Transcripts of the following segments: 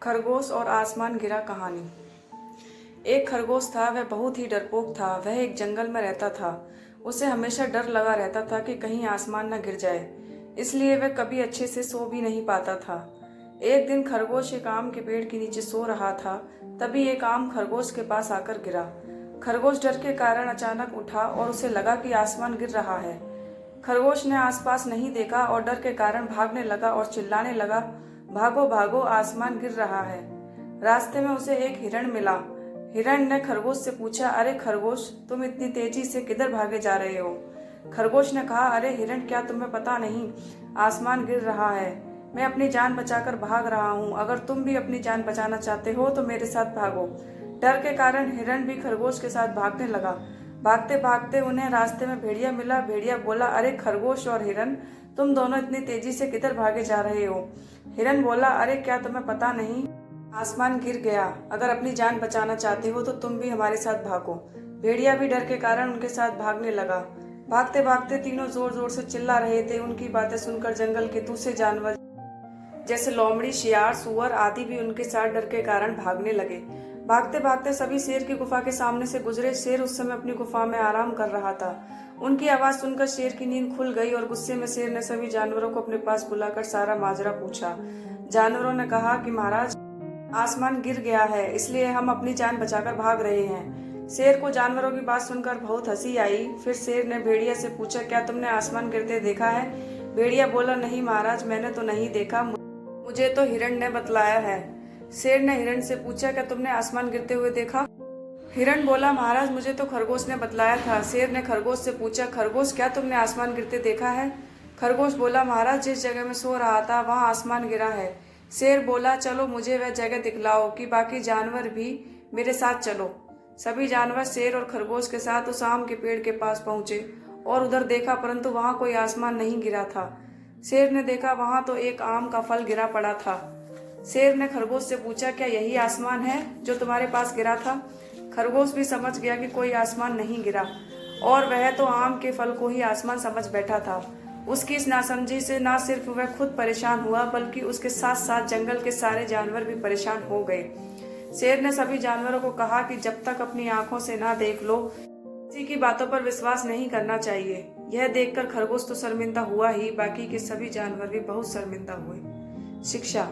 खरगोश और आसमान गिरा कहानी। एक खरगोश था। वह बहुत ही डरपोक था। वह एक जंगल में रहता था। उसे हमेशा डर लगा रहता था कि कहीं आसमान न गिर जाए, इसलिए वह कभी अच्छे से सो भी नहीं पाता था। एक दिन खरगोश एक आम के पेड़ के नीचे सो रहा था। तभी एक आम खरगोश के पास आकर गिरा। खरगोश डर के कारण अचानक उठा और उसे लगा कि आसमान गिर रहा है। खरगोश ने आसपास नहीं देखा और डर के कारण भागने लगा और चिल्लाने लगा, भागो भागो, आसमान गिर रहा है। रास्ते में उसे एक हिरण मिला। हिरण ने खरगोश से पूछा, अरे खरगोश, तुम इतनी तेजी से किधर भागे जा रहे हो? खरगोश ने कहा, अरे हिरण, क्या तुम्हें पता नहीं, आसमान गिर रहा है। मैं अपनी जान बचाकर भाग रहा हूँ। अगर तुम भी अपनी जान बचाना चाहते हो तो मेरे साथ भागो। डर के कारण हिरण भी खरगोश के साथ भागने लगा। भागते भागते उन्हें रास्ते में भेड़िया मिला। भेड़िया बोला, अरे खरगोश और हिरण, तुम दोनों इतनी तेजी से किधर भागे जा रहे हो? हिरण बोला, अरे क्या तुम्हें पता नहीं, आसमान गिर गया। अगर अपनी जान बचाना चाहते हो तो तुम भी हमारे साथ भागो। भेड़िया भी डर के कारण उनके साथ भागने लगा। भागते भागते तीनों जोर जोर से चिल्ला रहे थे। उनकी बातें सुनकर जंगल के दूसरे जानवर जैसे लोमड़ी, शियार, सूअर आदि भी उनके साथ डर के कारण भागने लगे। भागते भागते सभी शेर की गुफा के सामने से गुजरे। शेर उस समय अपनी गुफा में आराम कर रहा था। उनकी आवाज सुनकर शेर की नींद खुल गई और गुस्से में शेर ने सभी जानवरों को अपने पास बुलाकर सारा माजरा पूछा। जानवरों ने कहा कि महाराज, आसमान गिर गया है, इसलिए हम अपनी जान बचाकर भाग रहे हैं। शेर को जानवरों की बात सुनकर बहुत हंसी आई। फिर शेर ने भेड़िया से पूछा, क्या तुमने आसमान गिरते देखा है? भेड़िया बोला, नहीं महाराज, मैंने तो नहीं देखा, मुझे तो हिरण ने बतलाया है। शेर ने हिरण से पूछा, क्या तुमने आसमान गिरते हुए देखा? हिरण बोला, महाराज, मुझे तो खरगोश ने बतलाया था। शेर ने खरगोश से पूछा, खरगोश, क्या तुमने आसमान गिरते देखा है? खरगोश बोला, महाराज, जिस जगह में सो रहा था वहां आसमान गिरा है। शेर बोला, चलो मुझे वह जगह दिखलाओ कि बाकी जानवर भी मेरे साथ चलो। सभी जानवर शेर और खरगोश के साथ उस आम के पेड़ के पास पहुंचे और उधर देखा, परंतु वहां कोई आसमान नहीं गिरा था। शेर ने देखा, वहां तो एक आम का फल गिरा पड़ा था। शेर ने खरगोश से पूछा, क्या यही आसमान है जो तुम्हारे पास गिरा था? खरगोश भी समझ गया कि कोई आसमान नहीं गिरा और वह तो आम के फल को ही आसमान समझ बैठा था। उसकी इस नासमझी से ना सिर्फ वह खुद परेशान हुआ, बल्कि उसके साथ साथ जंगल के सारे जानवर भी परेशान हो गए। शेर ने सभी जानवरों को कहा कि जब तक अपनी आंखों से ना देख लो, किसी की बातों पर विश्वास नहीं करना चाहिए। यह देखकर खरगोश तो शर्मिंदा हुआ ही, बाकी के सभी जानवर भी बहुत शर्मिंदा हुए। शिक्षा।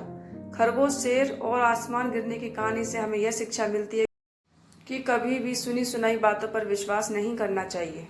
खरगोश, शेर और आसमान गिरने की कहानी से हमें यह शिक्षा मिलती है कि कभी भी सुनी सुनाई बातों पर विश्वास नहीं करना चाहिए।